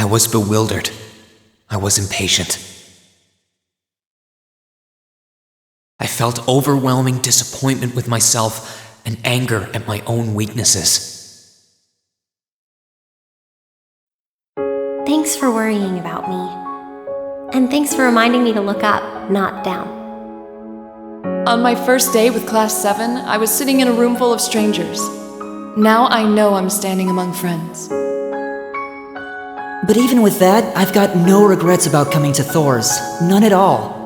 was bewildered. I was impatient. I felt overwhelming disappointment with myself and anger at my own weaknesses. Thanks for worrying about me. And thanks for reminding me to look up, not down. On my first day with Class VII, I was sitting in a room full of strangers. Now I know I'm standing among friends. But even with that, I've got no regrets about coming to Thor's. None at all.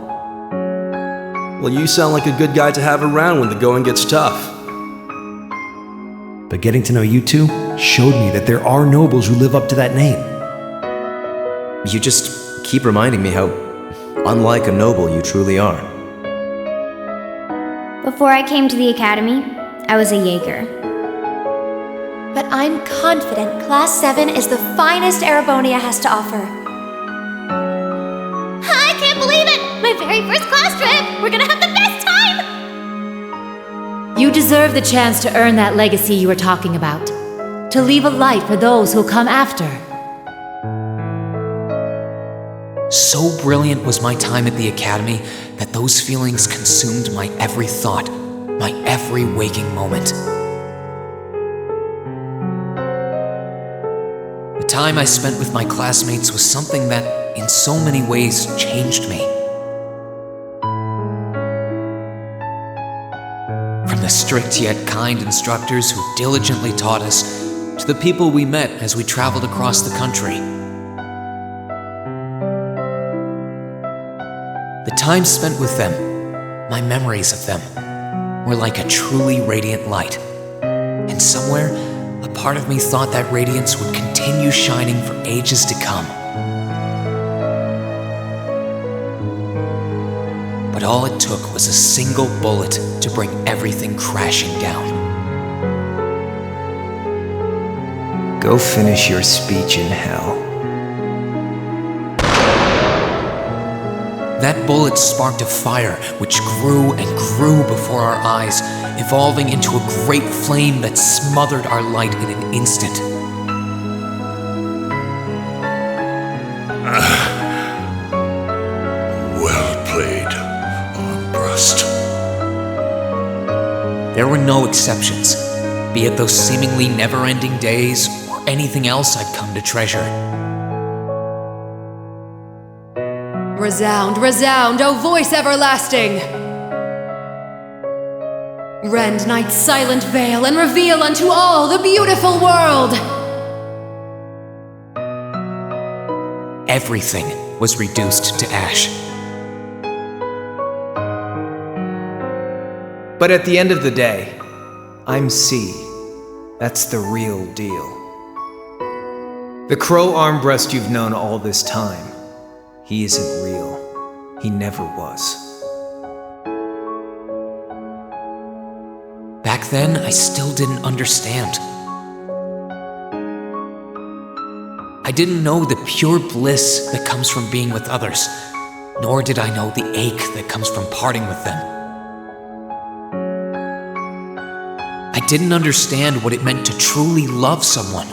Well, you sound like a good guy to have around when the going gets tough. But getting to know you two showed me that there are nobles who live up to that name. You just keep reminding me how unlike a noble you truly are. Before I came to the academy, I was a Jaeger. But I'm confident Class 7 is the finest Erebonia has to offer. I can't believe it! My very first class trip! We're gonna have the best time! You deserve the chance to earn that legacy you were talking about. To leave a light for those who'll come after. So brilliant was my time at the academy that those feelings consumed my every thought, my every waking moment. The time I spent with my classmates was something that, in so many ways, changed me. From the strict yet kind instructors who diligently taught us, to the people we met as we traveled across the country. The time spent with them, my memories of them, were like a truly radiant light. And somewhere, a part of me thought that radiance would continue shining for ages to come. But all it took was a single bullet to bring everything crashing down. Go finish your speech in hell. That bullet sparked a fire which grew and grew before our eyes, evolving into a great flame that smothered our light in an instant. Well played, Armbrust. There were no exceptions, be it those seemingly never-ending days or anything else I'd come to treasure. Resound, resound, O voice everlasting! Rend night's silent veil and reveal unto all the beautiful world! Everything was reduced to ash. But at the end of the day, I'm C. That's the real deal. The crow armbrust you've known all this time, he isn't real. He never was. Back then, I still didn't understand. I didn't know the pure bliss that comes from being with others, nor did I know the ache that comes from parting with them. I didn't understand what it meant to truly love someone.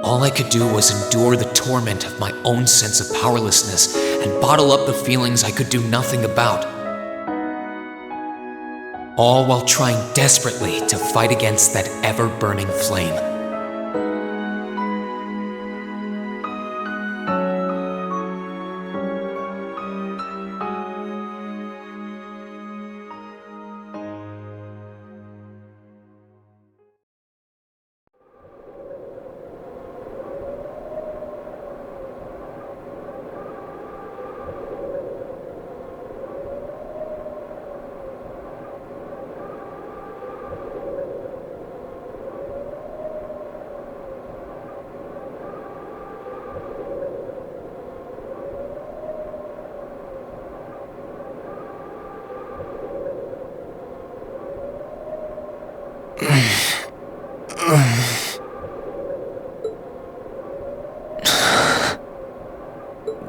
All I could do was endure the torment of my own sense of powerlessness and bottle up the feelings I could do nothing about. All while trying desperately to fight against that ever-burning flame.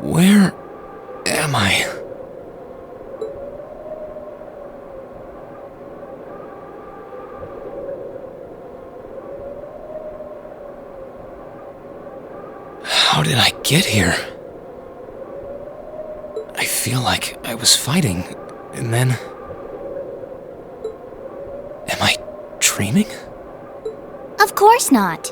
Where am I? did I get here? I feel like I was fighting, and then... Am I dreaming? Of course not.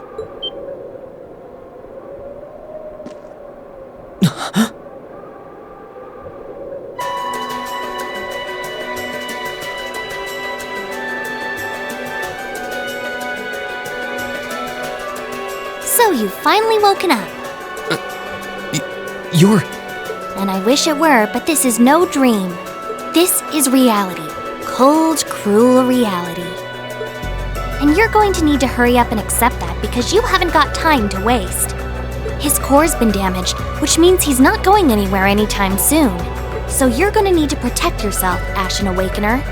So you've finally woken up. You're... And I wish it were, but this is no dream. This is reality. Cold, cruel reality. And you're going to need to hurry up and accept that because you haven't got time to waste. His core's been damaged, which means he's not going anywhere anytime soon. So you're going to need to protect yourself, Ashen Awakener.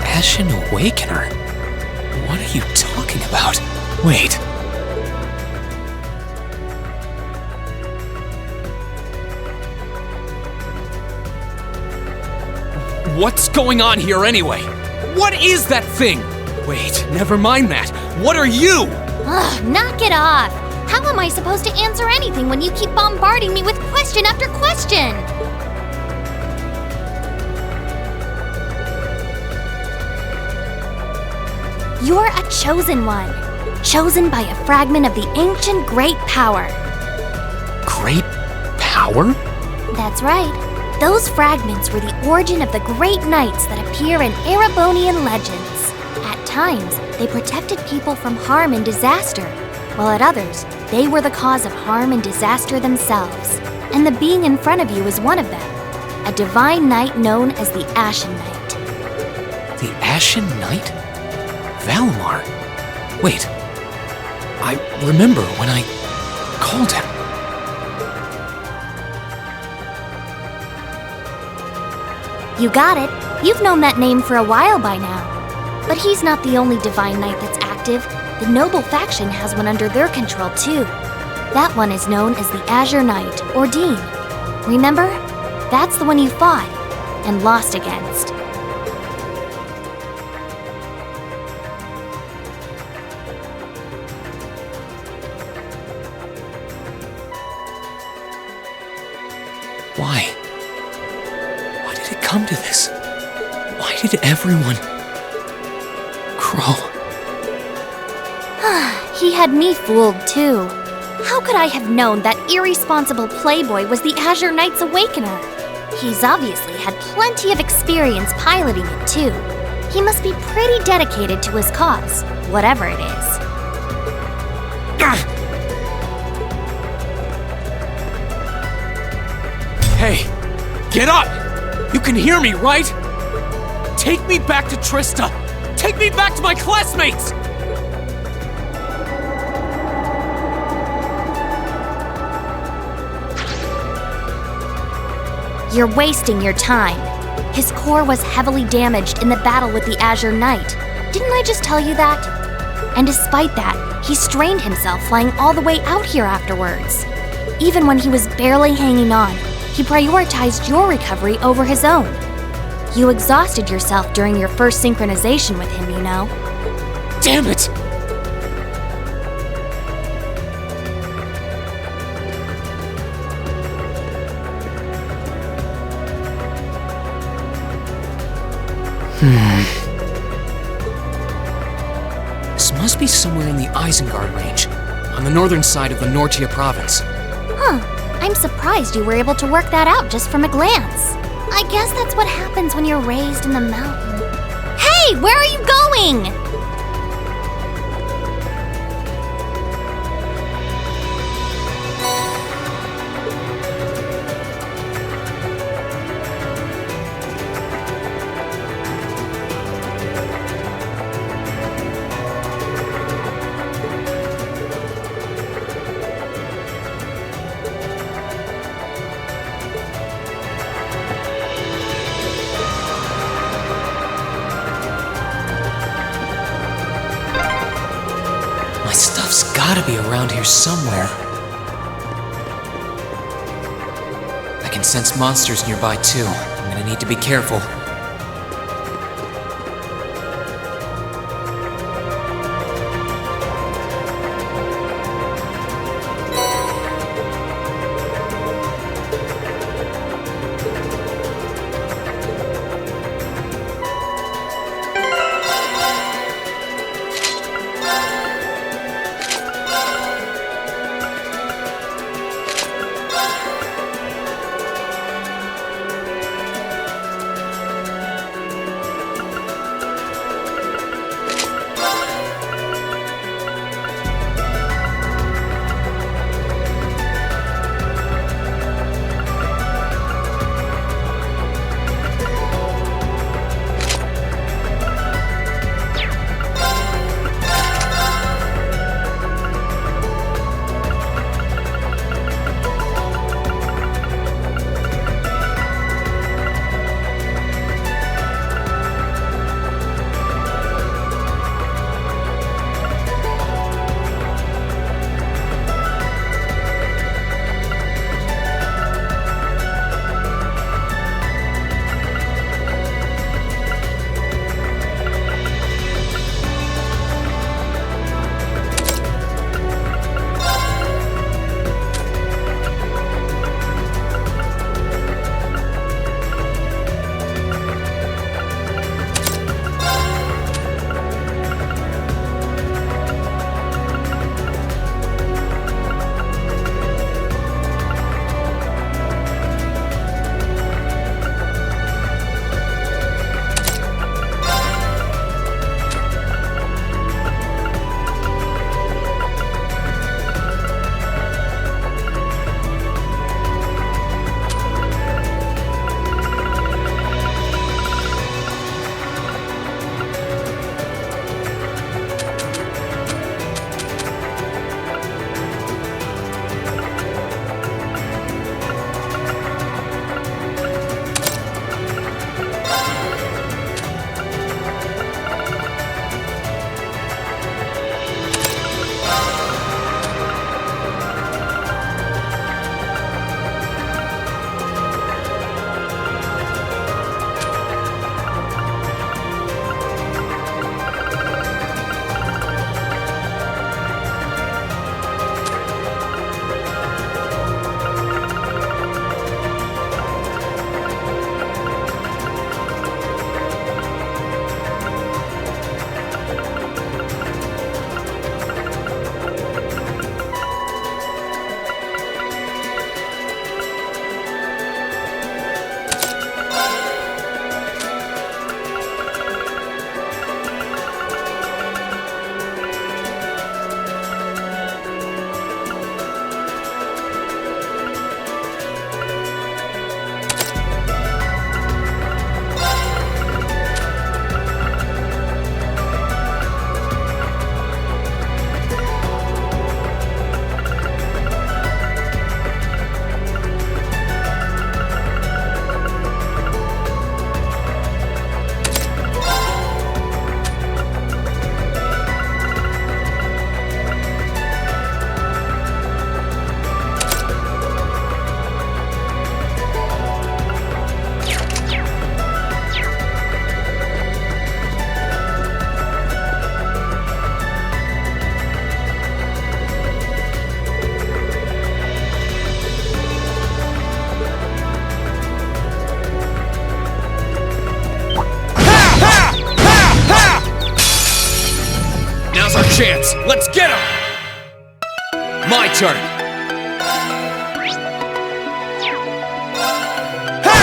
Ashen Awakener? What are you talking about? Wait. What's going on here anyway? What is that thing? Wait, never mind that. What are you? Ugh, knock it off! How am I supposed to answer anything when you keep bombarding me with question after question? You're a chosen one. Chosen by a fragment of the ancient Great Power. Great Power? That's right. Those fragments were the origin of the great knights that appear in Erebonian legends. At times, they protected people from harm and disaster, while at others, they were the cause of harm and disaster themselves. And the being in front of you is one of them. A divine knight known as the Ashen Knight. The Ashen Knight? Valimar? Wait, I remember when I called him. You got it. You've known that name for a while by now. But he's not the only Divine Knight that's active. The Noble faction has one under their control too. That one is known as the Azure Knight Ordine. Remember? That's the one you fought and lost against. Why? Why did it come to this? Why did everyone... Crow? He had me fooled too. How could I have known that irresponsible playboy was the Azure Knight's Awakener? He's obviously had plenty of experience piloting it too. He must be pretty dedicated to his cause, whatever it is. Hey, get up! You can hear me, right? Take me back to Trista! Take me back to my classmates! You're wasting your time. His core was heavily damaged in the battle with the Azure Knight. Didn't I just tell you that? And despite that, he strained himself flying all the way out here afterwards. Even when he was barely hanging on, he prioritized your recovery over his own. You exhausted yourself during your first synchronization with him, you know. Damn it! This must be somewhere in the Isengard range, on the northern side of the Nortia province. Huh. I'm surprised you were able to work that out just from a glance. I guess that's what happens when you're raised in the mountain. Hey, where are you going? be around here somewhere. I can sense monsters nearby too. I'm gonna need to be careful. chance. Let's get him! My turn. Ha!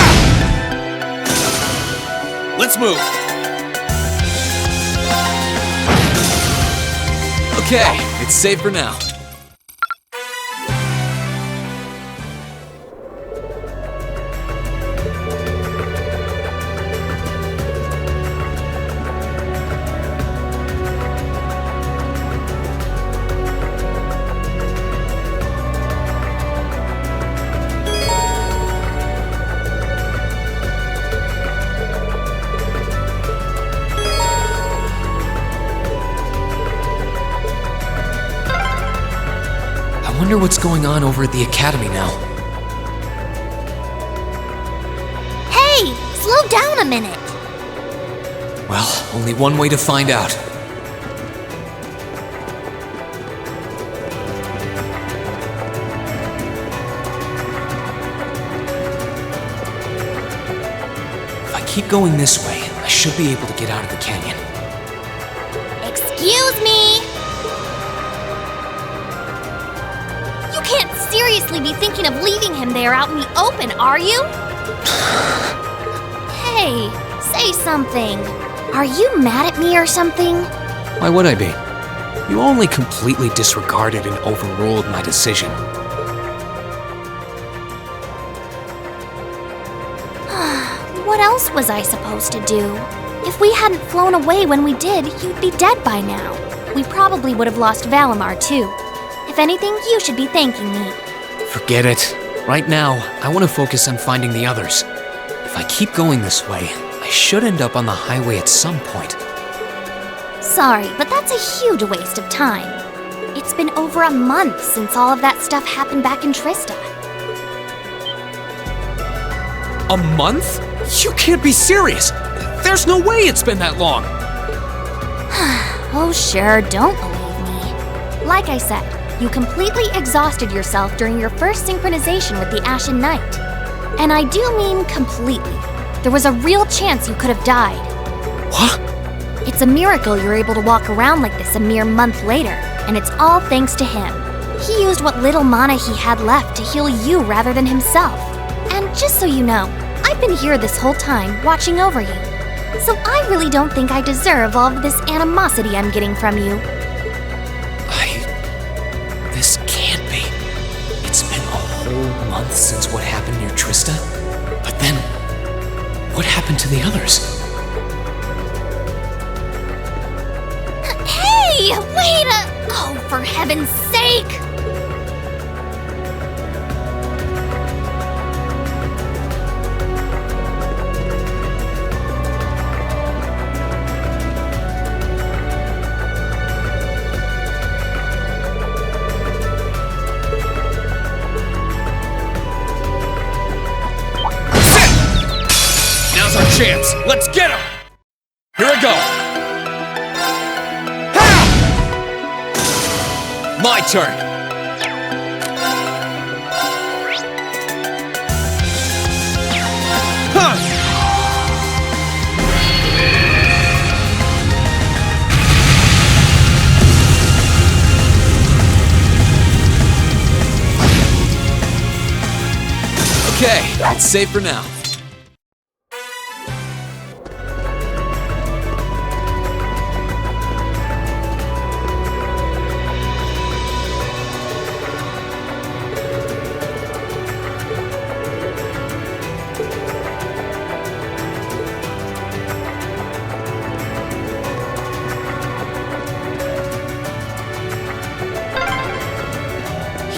Let's move. Okay, it's safe for now. I wonder what's going on over at the academy now. Hey, slow down a minute. Well, only one way to find out. If I keep going this way, I should be able to get out of the canyon. Excuse me! You can't seriously be thinking of leaving him there out in the open, are you? Hey, say something. Are you mad at me or something? Why would I be? You only completely disregarded and overruled my decision. What else was I supposed to do? If we hadn't flown away when we did, you'd be dead by now. We probably would have lost Valimar too. If anything, you should be thanking me. Forget it. Right now, I want to focus on finding the others. If I keep going this way, I should end up on the highway at some point. Sorry, but that's a huge waste of time. It's been over a month since all of that stuff happened back in Trista. A month? You can't be serious! There's no way it's been that long! Oh sure, don't believe me. Like I said, you completely exhausted yourself during your first synchronization with the Ashen Knight. And I do mean completely. There was a real chance you could have died. What? It's a miracle you're able to walk around like this a mere month later, and it's all thanks to him. He used what little mana he had left to heal you rather than himself. And just so you know, I've been here this whole time, watching over you. So I really don't think I deserve all of this animosity I'm getting from you. This can't be. It's been a whole month since what happened near Trista. But then, what happened to the others? Hey, wait a... Oh, for heaven's sake! Chance. Let's get him! Here we go! Ha! My turn! Huh! Okay, it's safe for now.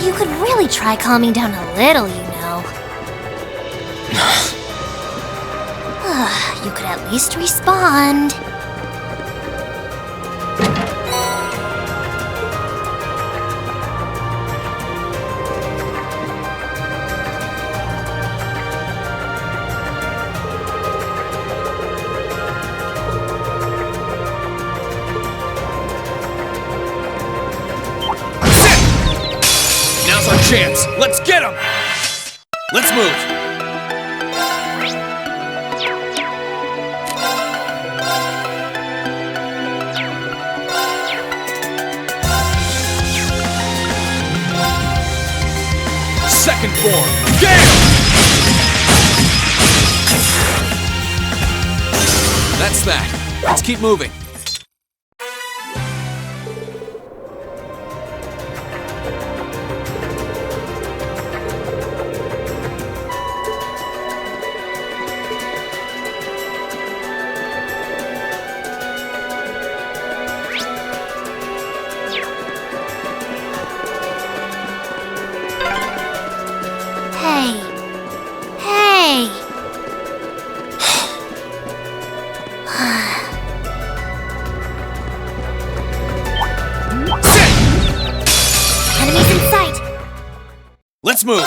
You could really try calming down a little, you know. You could at least respond. Now's our chance. Let's get him! Let's move. Second form. Get him! That's that. Let's keep moving. Let's move!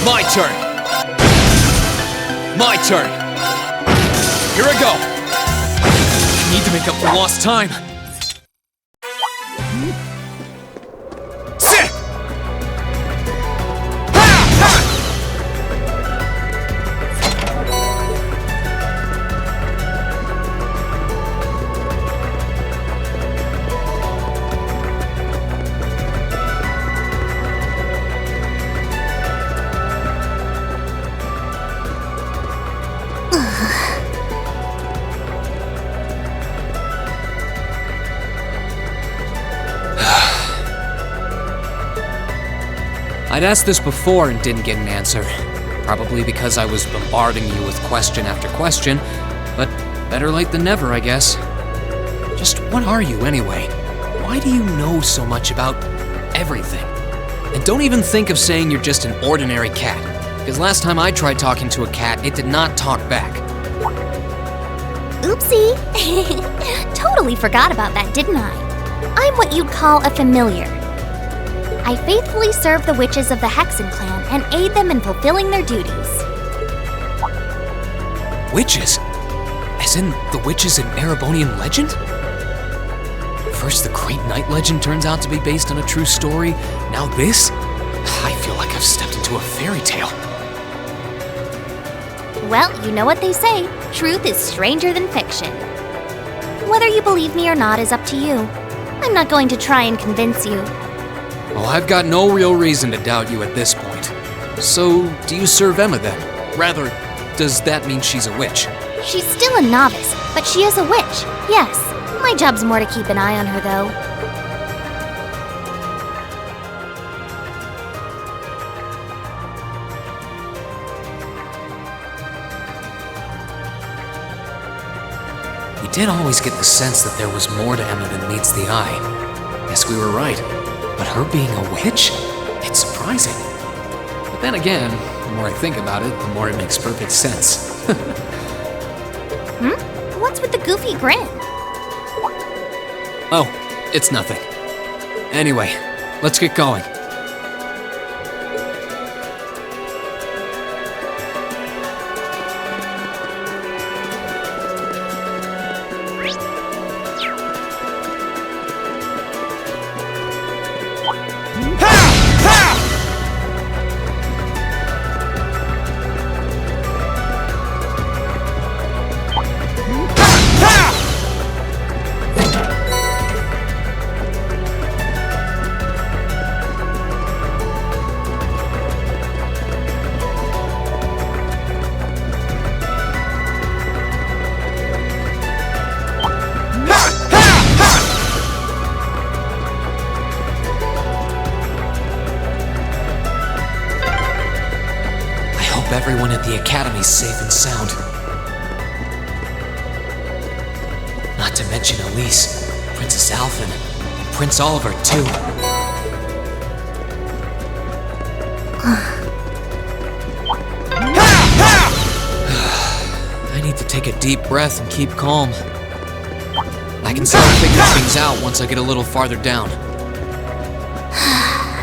My turn! My turn! Here I go! I need to make up for lost time! Sit! I'd asked this before and didn't get an answer. Probably because I was bombarding you with question after question, but better late than never, I guess. Just what are you anyway? Why do you know so much about everything? And don't even think of saying you're just an ordinary cat, because last time I tried talking to a cat, it did not talk back. Oopsie! Totally forgot about that, didn't I? I'm what you'd call a familiar. I faithfully serve the witches of the Hexen clan and aid them in fulfilling their duties. Witches? As in the witches in Erebonian legend? First the Great Knight legend turns out to be based on a true story, now this? I feel like I've stepped into a fairy tale. Well, you know what they say, truth is stranger than fiction. Whether you believe me or not is up to you. I'm not going to try and convince you. Well, I've got no real reason to doubt you at this point. So, do you serve Emma then? Rather, does that mean she's a witch? She's still a novice, but she is a witch, yes. My job's more to keep an eye on her, though. You did always get the sense that there was more to Emma than meets the eye. Guess we were right. But her being a witch? It's surprising. But then again, the more I think about it, the more it makes perfect sense. What's with the goofy grin? Oh, it's nothing. Anyway, let's get going. Everyone at the Academy's safe and sound. Not to mention Elise, Princess Alphen, and Prince Oliver, too. I need to take a deep breath and keep calm. I can start figuring things out once I get a little farther down.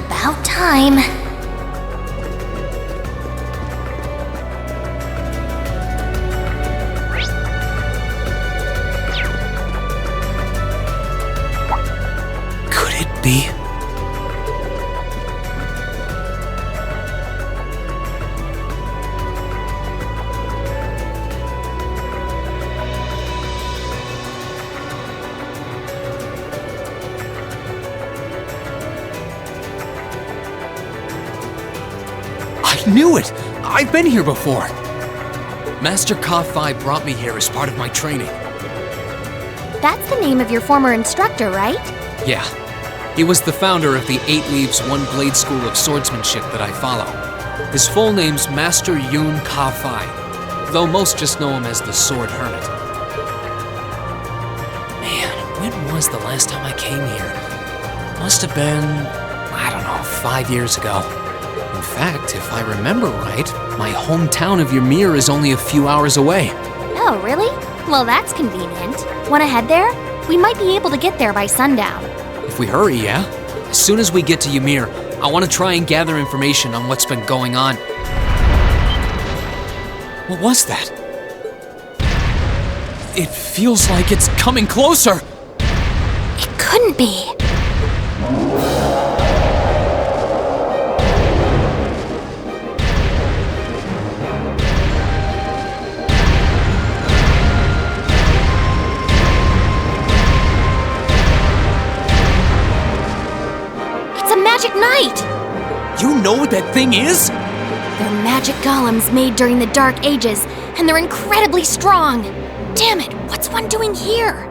About time. Be? I knew it! I've been here before! Master Ka-Fi brought me here as part of my training. That's the name of your former instructor, right? Yeah. He was the founder of the 8 Leaves, 1 Blade School of Swordsmanship that I follow. His full name's Master Yun Ka-Fi, though most just know him as the Sword Hermit. Man, when was the last time I came here? Must have been, I don't know, 5 years ago. In fact, if I remember right, my hometown of Ymir is only a few hours away. Oh, really? Well, that's convenient. Wanna head there? We might be able to get there by sundown. If we hurry, yeah? As soon as we get to Ymir, I want to try and gather information on what's been going on. What was that? It feels like it's coming closer! It couldn't be. Magic Knight! You know what that thing is? They're magic golems made during the Dark Ages, and they're incredibly strong. Damn it, what's one doing here?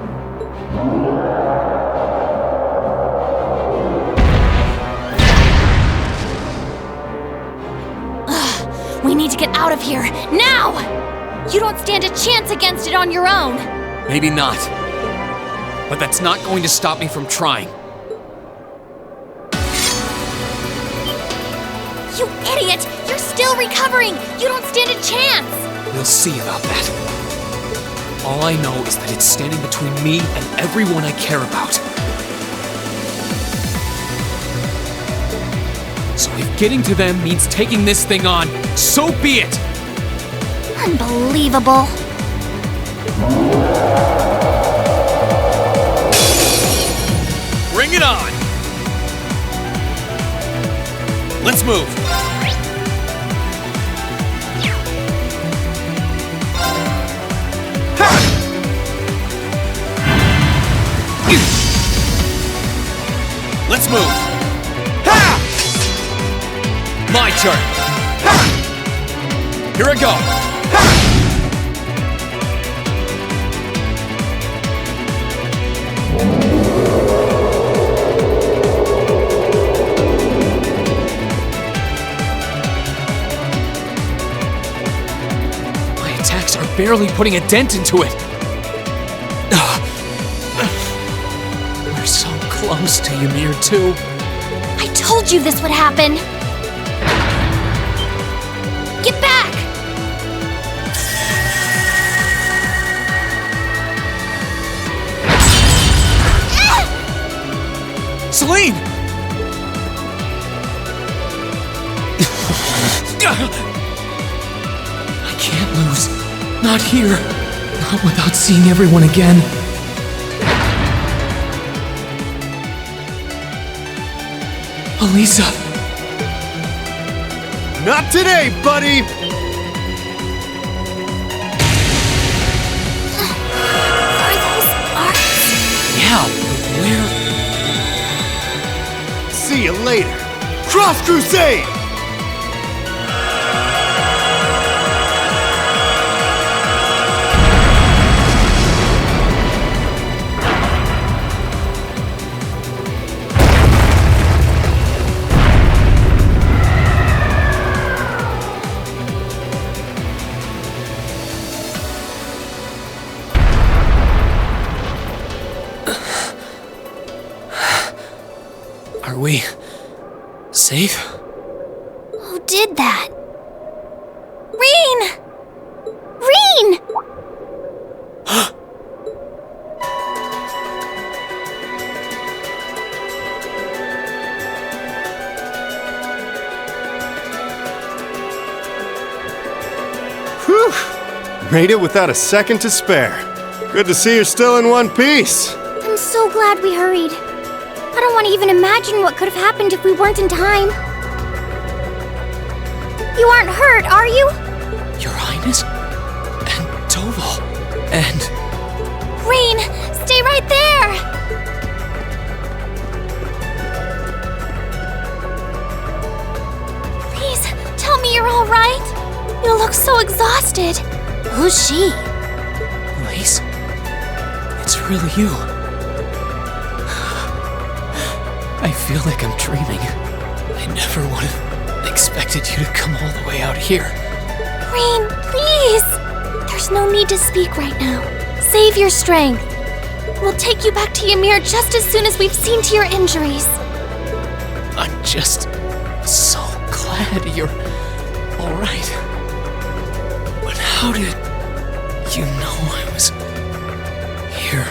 Ugh, we need to get out of here, now! You don't stand a chance against it on your own. Maybe not. But that's not going to stop me from trying. You idiot! You're still recovering! You don't stand a chance! We'll see about that. All I know is that it's standing between me and everyone I care about. So if getting to them means taking this thing on, so be it! Unbelievable. Bring it on! Let's move! Let's move! Ha! My turn! Ha! Here I go! Ha! My attacks are barely putting a dent into it. We're so close to Ymir too. I told you this would happen! Get back! Celine! I can't lose. Not here. Not without seeing everyone again. Elisa! Not today, buddy! Are those arts? Yeah, but where? See you later! Cross Crusade! Are we safe? Who did that? Rean! Rean! Whew! Made it without a second to spare. Good to see you're still in one piece. I'm so glad we hurried. I don't want to even imagine what could have happened if we weren't in time. You aren't hurt, are you? Your Highness? And Toval? And... Rean, stay right there! Please, tell me you're all right. You look so exhausted. Who's she? Elise? It's really you. I feel like I'm dreaming. I never would have expected you to come all the way out here. Rean, please! There's no need to speak right now. Save your strength. We'll take you back to Ymir just as soon as we've seen to your injuries. I'm just so glad you're all right. But how did you know I was here?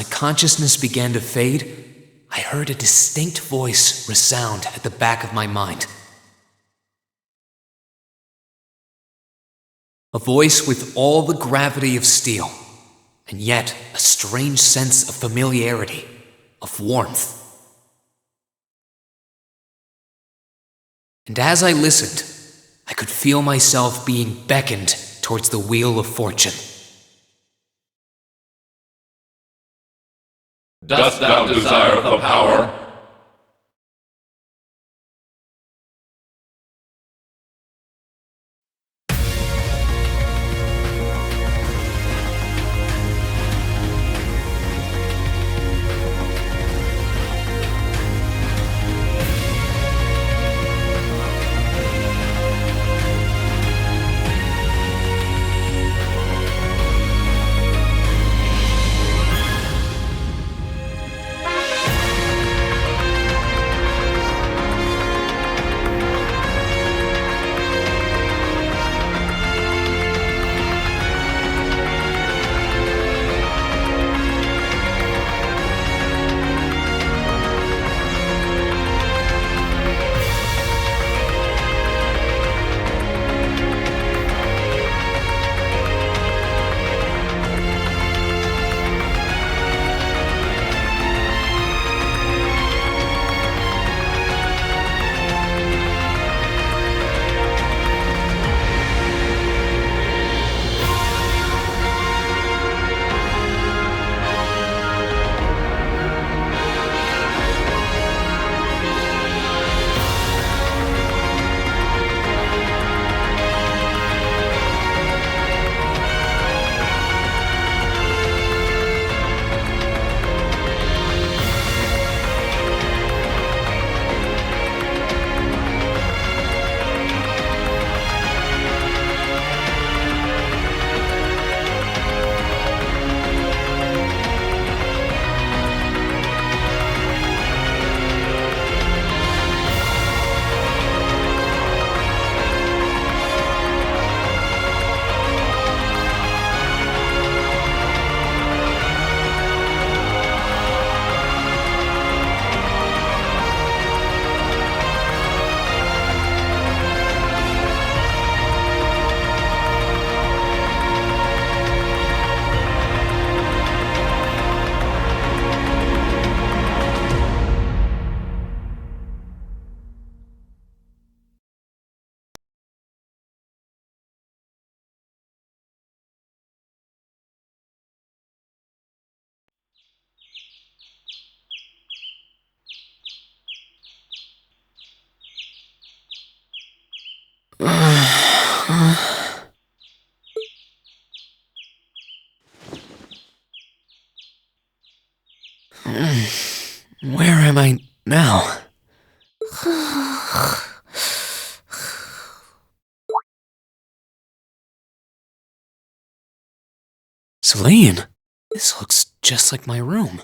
my consciousness began to fade, I heard a distinct voice resound at the back of my mind. A voice with all the gravity of steel, and yet a strange sense of familiarity, of warmth. And as I listened, I could feel myself being beckoned towards the wheel of fortune. Dost thou desire the power? Where am I now? Celine, this looks just like my room.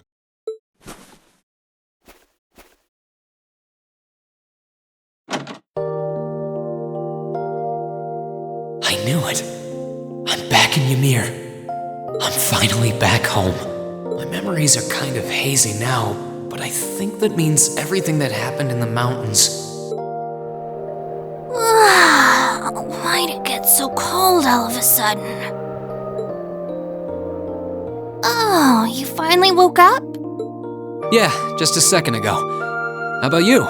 I knew it. I'm back in Ymir. I'm finally back home. My memories are kind of hazy now, but I think that means everything that happened in the mountains. Why'd it get so cold all of a sudden? Oh, you finally woke up? Yeah, just a second ago. How about you?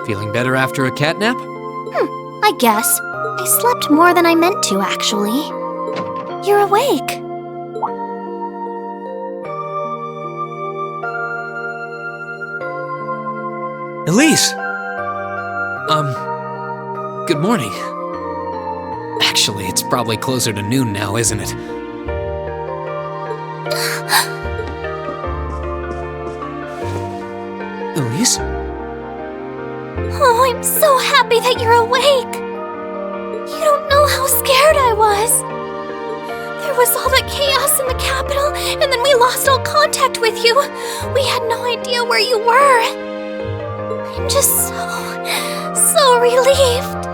Feeling better after a cat nap? I guess. I slept more than I meant to, actually. You're awake. Elise! Good morning. Actually, it's probably closer to noon now, isn't it? Elise? Oh, I'm so happy that you're awake. You don't know how scared I was. There was all that chaos in the capital, and then we lost all contact with you. We had no idea where you were. I'm just so relieved.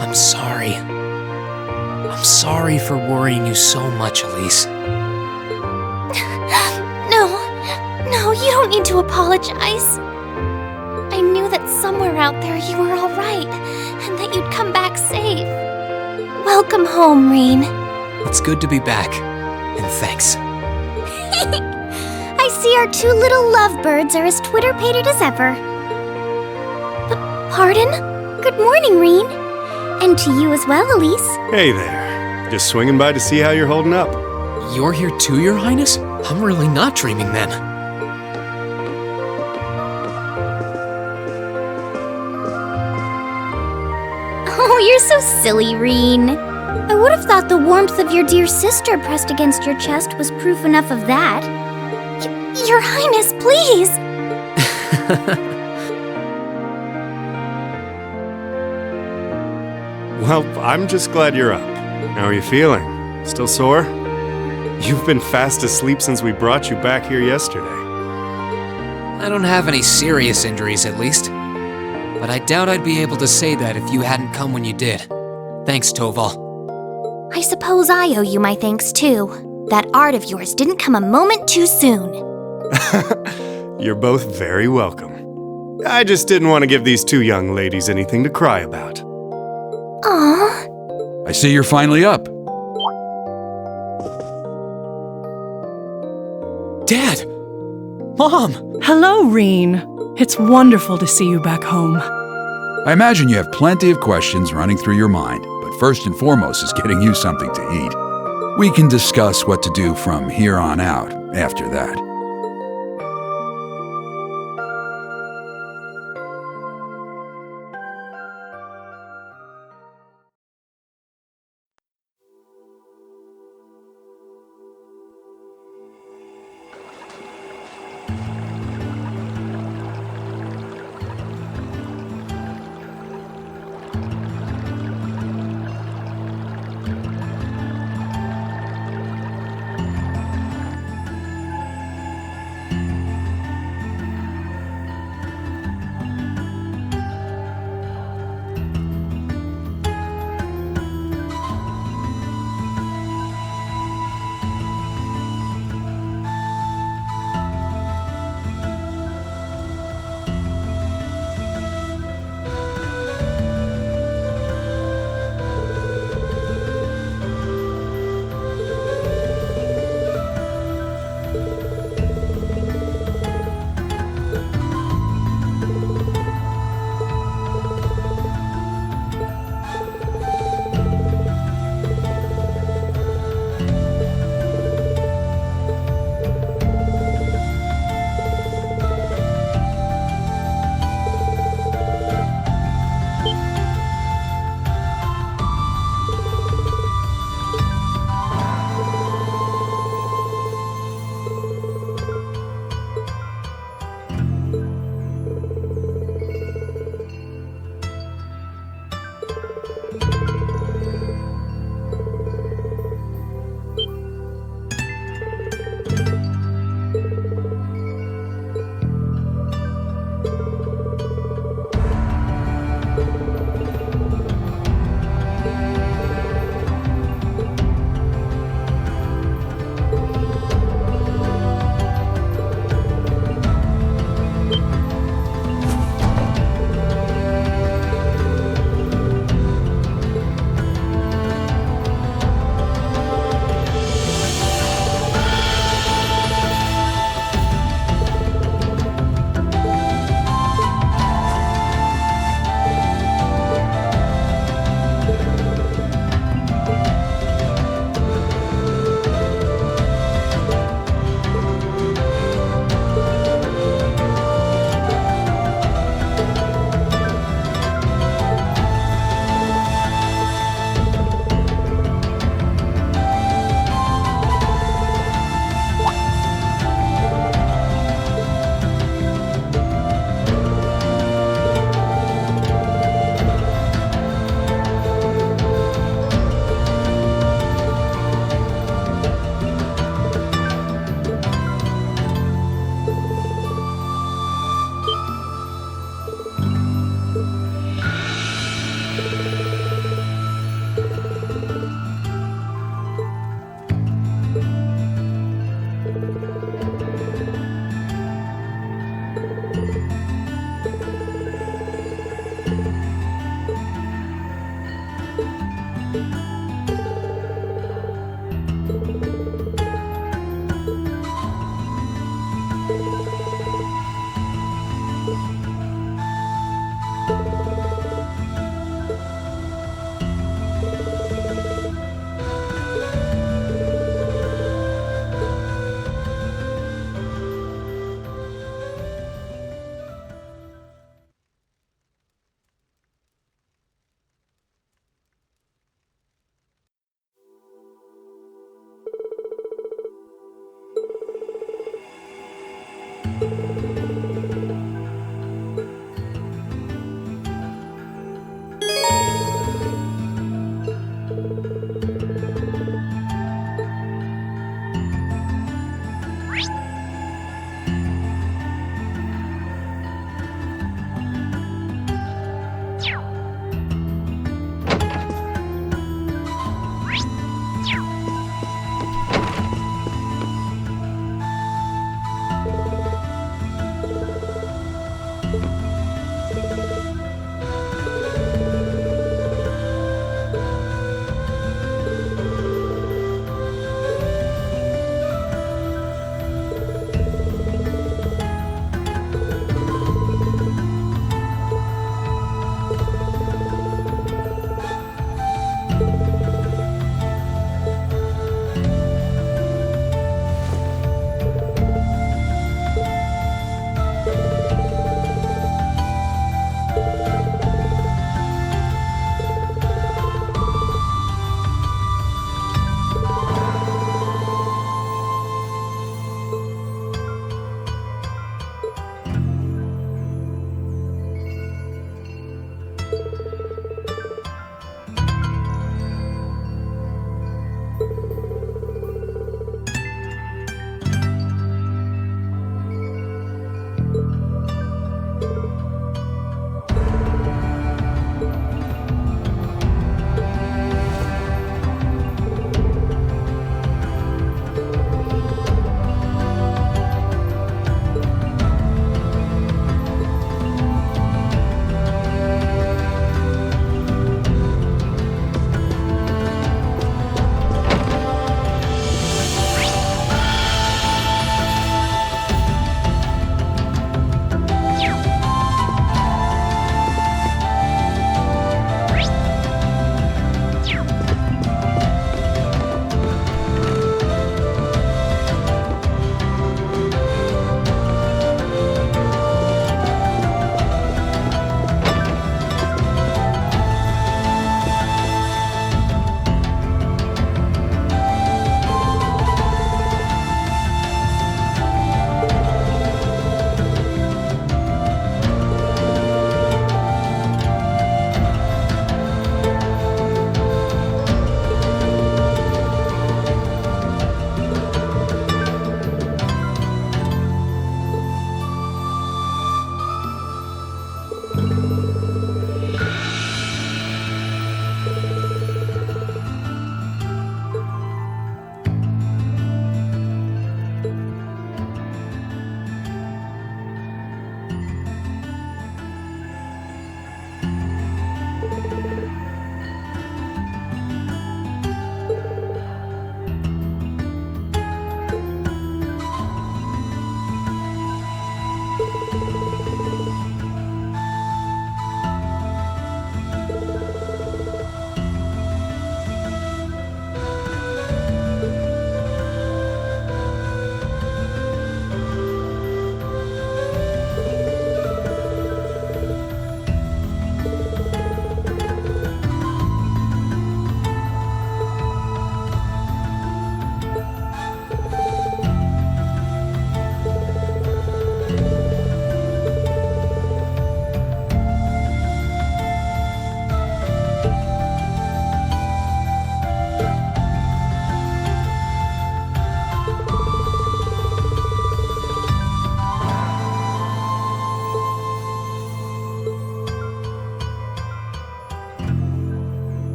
I'm sorry. I'm sorry for worrying you so much, Elise. No, don't need to apologize. I knew that somewhere out there you were all right, and that you'd come back safe. Welcome home, Rean. It's good to be back, and thanks. I see our two little lovebirds are as Twitter-pated as ever. Pardon? Good morning, Rean. And to you as well, Elise. Hey there. Just swinging by to see how you're holding up. You're here too, Your Highness? I'm really not dreaming then. Oh, you're so silly, Rean. I would have thought the warmth of your dear sister pressed against your chest was proof enough of that. Your Highness, please! Well, I'm just glad you're up. How are you feeling? Still sore? You've been fast asleep since we brought you back here yesterday. I don't have any serious injuries, at least. But I doubt I'd be able to say that if you hadn't come when you did. Thanks, Toval. I suppose I owe you my thanks, too. That art of yours didn't come a moment too soon. You're both very welcome. I just didn't want to give these two young ladies anything to cry about. Aww. I see you're finally up. Dad! Mom! Hello, Rean. It's wonderful to see you back home. I imagine you have plenty of questions running through your mind, but first and foremost is getting you something to eat. We can discuss what to do from here on out after that.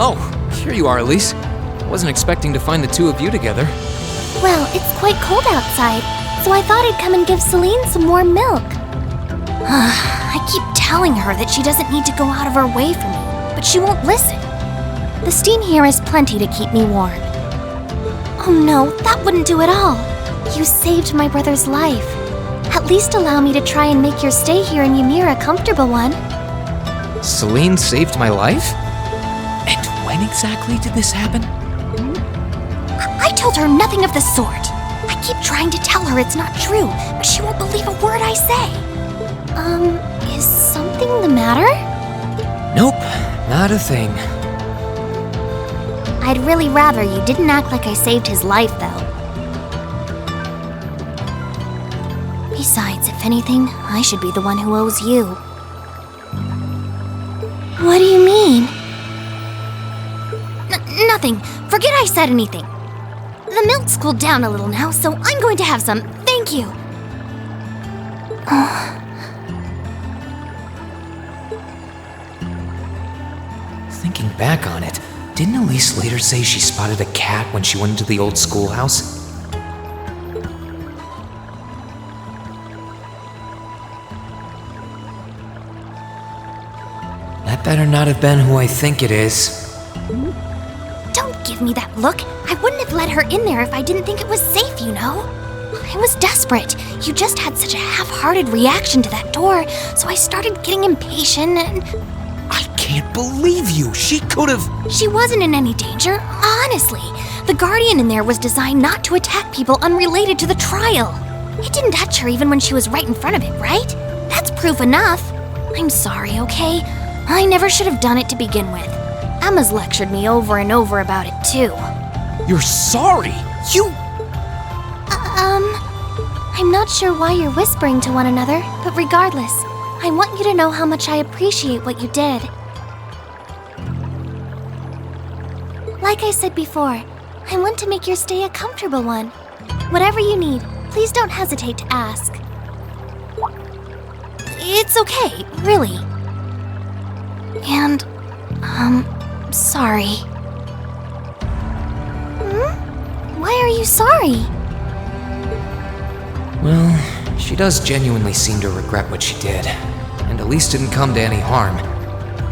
Oh, here you are, Elise. Wasn't expecting to find the two of you together. Well, it's quite cold outside, so I thought I'd come and give Celine some warm milk. I keep telling her that she doesn't need to go out of her way for me, but she won't listen. The steam here is plenty to keep me warm. Oh no, that wouldn't do at all. You saved my brother's life. At least allow me to try and make your stay here in Ymir a comfortable one. Celine saved my life? And when exactly did this happen? I told her nothing of the sort. I keep trying to tell her it's not true, but she won't believe a word I say? Is something the matter? Nope, not a thing. I'd really rather you didn't act like I saved his life, though. Besides, if anything, I should be the one who owes you. What do you mean? Nothing. Forget I said anything. The milk's cooled down a little now, so I'm going to have some. Thank you. Thinking back on it, didn't Elise later say she spotted a cat when she went into the old schoolhouse? That better not have been who I think it is. Don't give me that look. I wouldn't have let her in there if I didn't think it was safe, you know? I was desperate. You just had such a half-hearted reaction to that door, so I started getting impatient and... I can't believe you! She could've... She wasn't in any danger, honestly. The Guardian in there was designed not to attack people unrelated to the trial. It didn't touch her even when she was right in front of it, right? That's proof enough. I'm sorry, okay? I never should have done it to begin with. Emma's lectured me over and over about it, too. You're sorry? You... I'm not sure why you're whispering to one another, but regardless, I want you to know how much I appreciate what you did. Like I said before, I want to make your stay a comfortable one. Whatever you need, please don't hesitate to ask. It's okay, really. And, sorry. Why are you sorry? Well, she does genuinely seem to regret what she did, and Elise didn't come to any harm.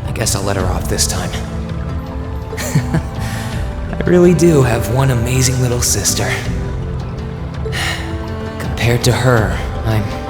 I guess I'll let her off this time. I really do have one amazing little sister. Compared to her, I'm...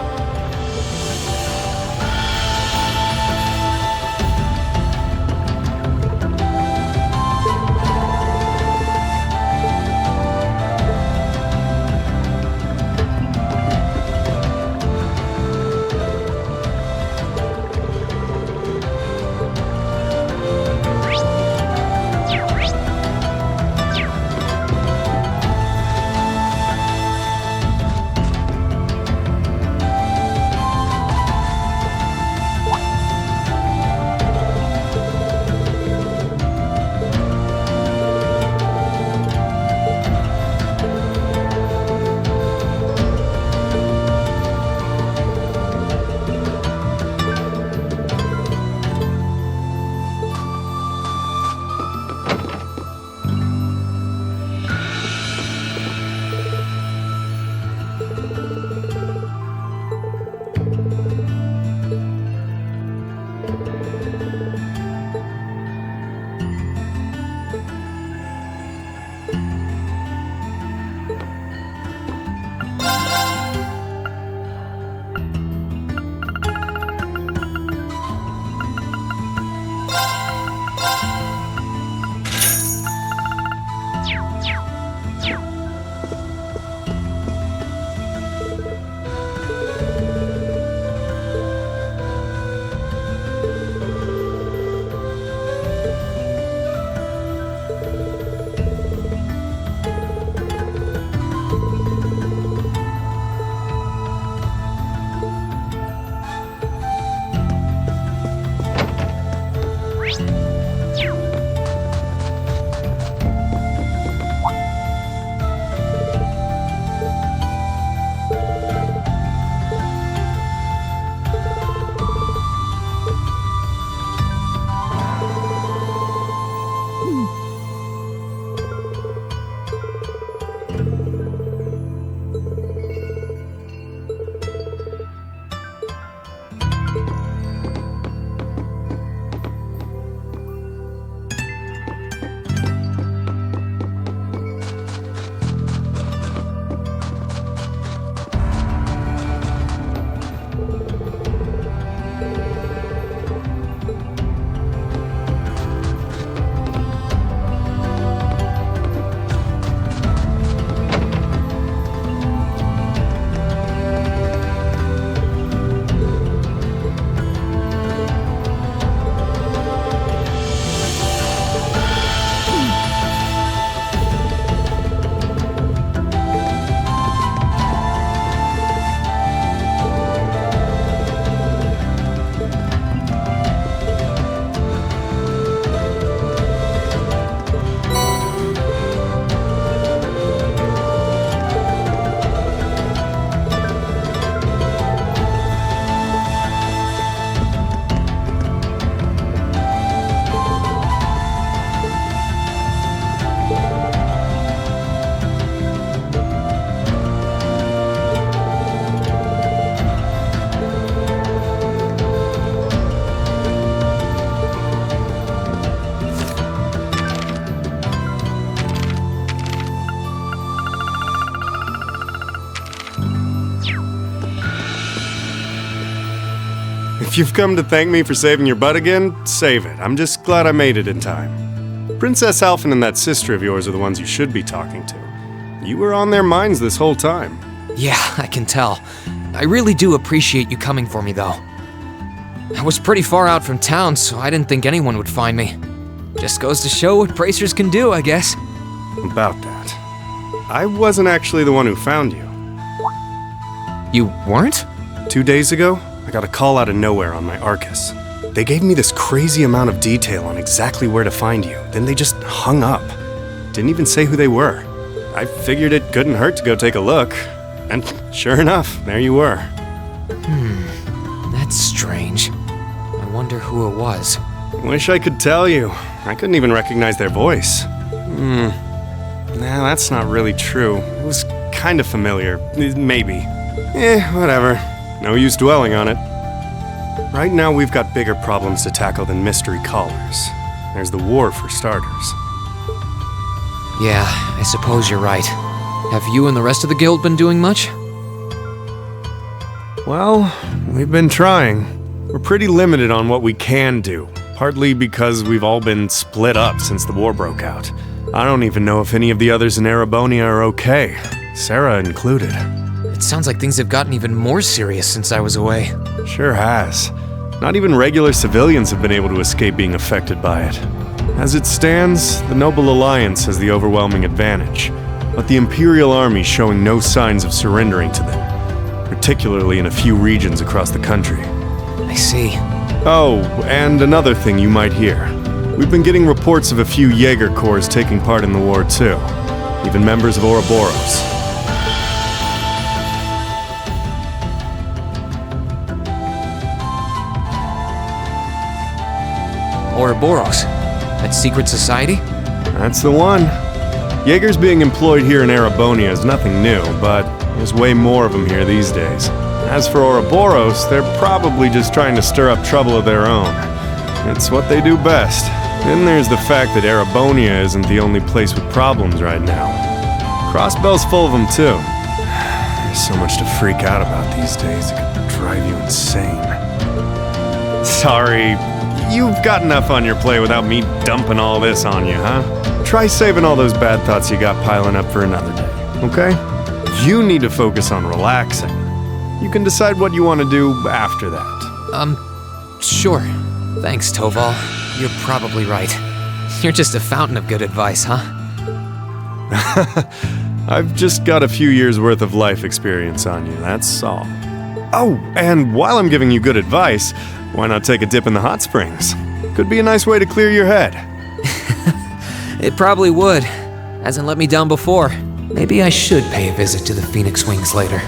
If you've come to thank me for saving your butt again, save it. I'm just glad I made it in time. Princess Alphen and that sister of yours are the ones you should be talking to. You were on their minds this whole time. Yeah, I can tell. I really do appreciate you coming for me, though. I was pretty far out from town, so I didn't think anyone would find me. Just goes to show what bracers can do, I guess. About that. I wasn't actually the one who found you. You weren't? 2 days ago, I got a call out of nowhere on my Arcus. They gave me this crazy amount of detail on exactly where to find you, then they just hung up. Didn't even say who they were. I figured it couldn't hurt to go take a look. And sure enough, there you were. That's strange. I wonder who it was. Wish I could tell you. I couldn't even recognize their voice. Nah, that's not really true. It was kind of familiar. Maybe. Whatever. No use dwelling on it. Right now we've got bigger problems to tackle than mystery callers. There's the war for starters. Yeah, I suppose you're right. Have you and the rest of the guild been doing much? Well, we've been trying. We're pretty limited on what we can do, partly because we've all been split up since the war broke out. I don't even know if any of the others in Erebonia are okay, Sarah included. It sounds like things have gotten even more serious since I was away. Sure has. Not even regular civilians have been able to escape being affected by it. As it stands, the Noble Alliance has the overwhelming advantage, but the Imperial Army showing no signs of surrendering to them, particularly in a few regions across the country. I see. Oh, and another thing you might hear. We've been getting reports of a few Jaeger corps taking part in the war too, even members of Ouroboros. Ouroboros? That secret society? That's the one. Jaegers being employed here in Erebonia is nothing new, but there's way more of them here these days. As for Ouroboros, they're probably just trying to stir up trouble of their own. It's what they do best. Then there's the fact that Erebonia isn't the only place with problems right now. Crossbell's full of them too. There's so much to freak out about these days, it could drive you insane. Sorry, you've got enough on your plate without me dumping all this on you, huh? Try saving all those bad thoughts you got piling up for another day, okay? You need to focus on relaxing. You can decide what you want to do after that. Sure. Thanks, Toval. You're probably right. You're just a fountain of good advice, huh? I've just got a few years' worth of life experience on you, that's all. Oh, and while I'm giving you good advice, why not take a dip in the hot springs? Could be a nice way to clear your head. It probably would. Hasn't let me down before. Maybe I should pay a visit to the Phoenix Wings later.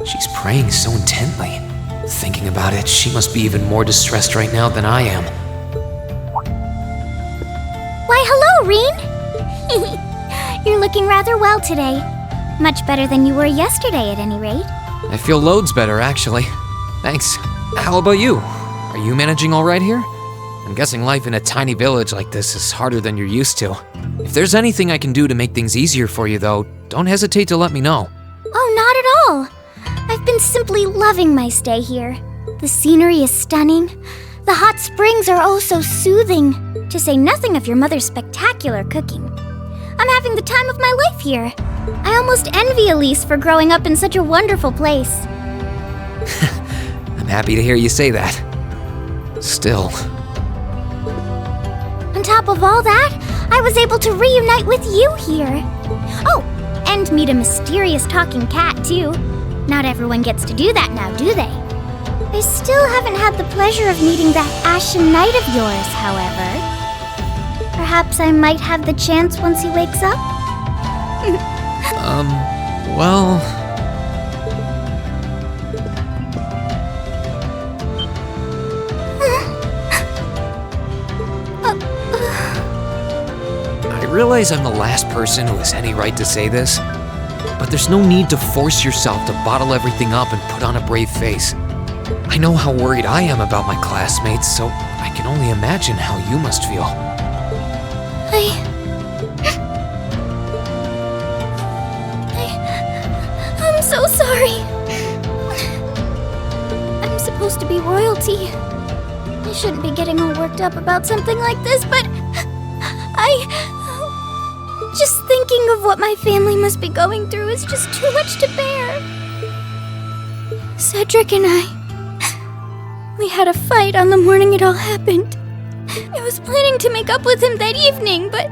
She's praying so intently. Thinking about it, she must be even more distressed right now than I am. Why, hello, Rean! You're looking rather well today. Much better than you were yesterday, at any rate. I feel loads better, actually. Thanks. How about you? Are you managing all right here? I'm guessing life in a tiny village like this is harder than you're used to. If there's anything I can do to make things easier for you, though, don't hesitate to let me know. Oh, not at all. I've been simply loving my stay here. The scenery is stunning. The hot springs are oh so soothing, to say nothing of your mother's spectacular cooking. I'm having the time of my life here. I almost envy Elise for growing up in such a wonderful place. I'm happy to hear you say that. Still. On top of all that, I was able to reunite with you here. Oh, and meet a mysterious talking cat, too. Not everyone gets to do that now, do they? I still haven't had the pleasure of meeting that Ashen Knight of yours, however. Perhaps I might have the chance once he wakes up? Well... realize I'm the last person who has any right to say this, but there's no need to force yourself to bottle everything up and put on a brave face. I know how worried I am about my classmates, so I can only imagine how you must feel. I'm so sorry. I'm supposed to be royalty. I shouldn't be getting all worked up about something like this, but just thinking of what my family must be going through is just too much to bear. Cedric and we had a fight on the morning it all happened. I was planning to make up with him that evening, but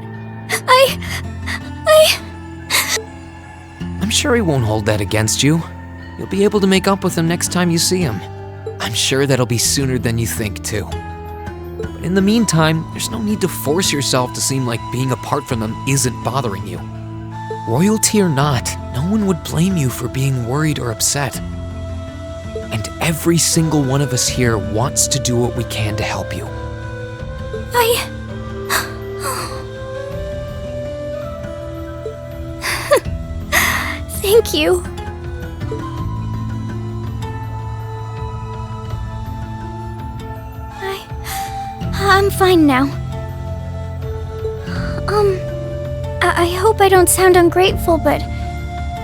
I'm sure he won't hold that against you. You'll be able to make up with him next time you see him. I'm sure that'll be sooner than you think, too. But in the meantime, there's no need to force yourself to seem like being apart from them isn't bothering you. Royalty or not, no one would blame you for being worried or upset. And every single one of us here wants to do what we can to help you. Thank you. I'm fine now. I hope I don't sound ungrateful, but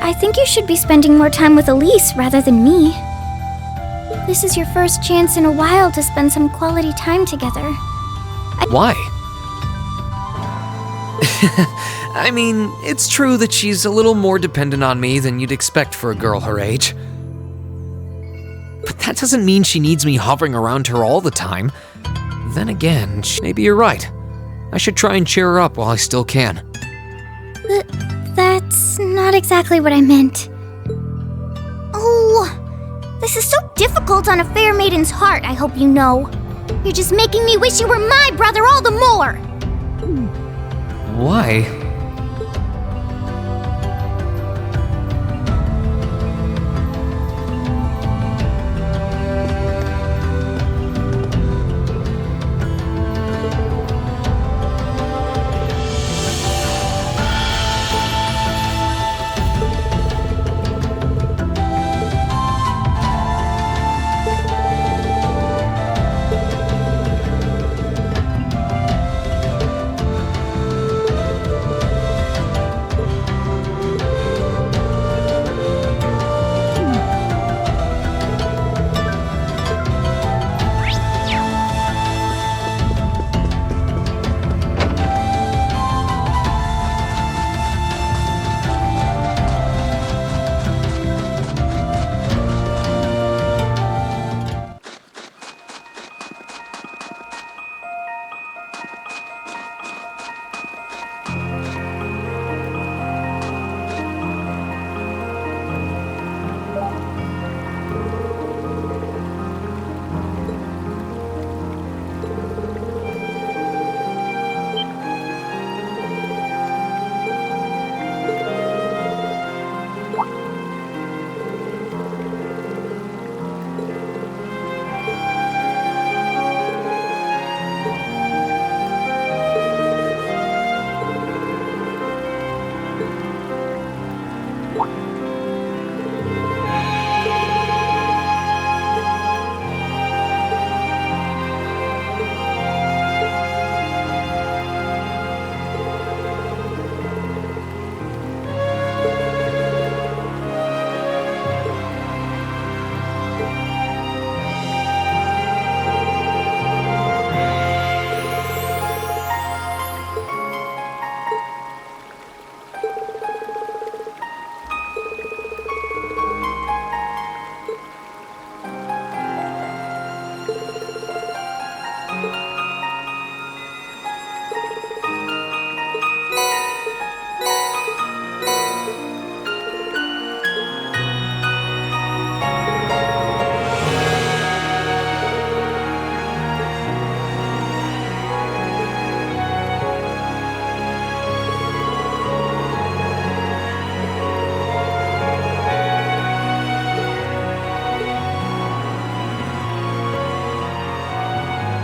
I think you should be spending more time with Elise rather than me. This is your first chance in a while to spend some quality time together. Why? I mean, it's true that she's a little more dependent on me than you'd expect for a girl her age. But that doesn't mean she needs me hovering around her all the time. Then again, maybe you're right. I should try and cheer her up while I still can. That's not exactly what I meant. Oh, this is so difficult on a fair maiden's heart, I hope you know. You're just making me wish you were my brother all the more! Why?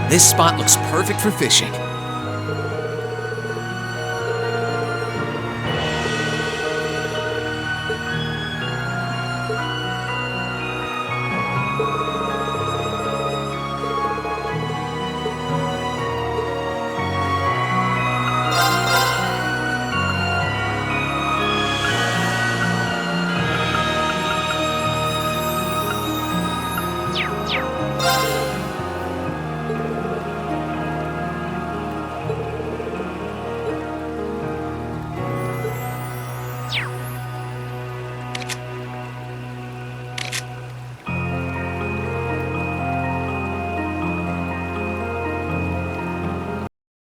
This spot looks perfect for fishing.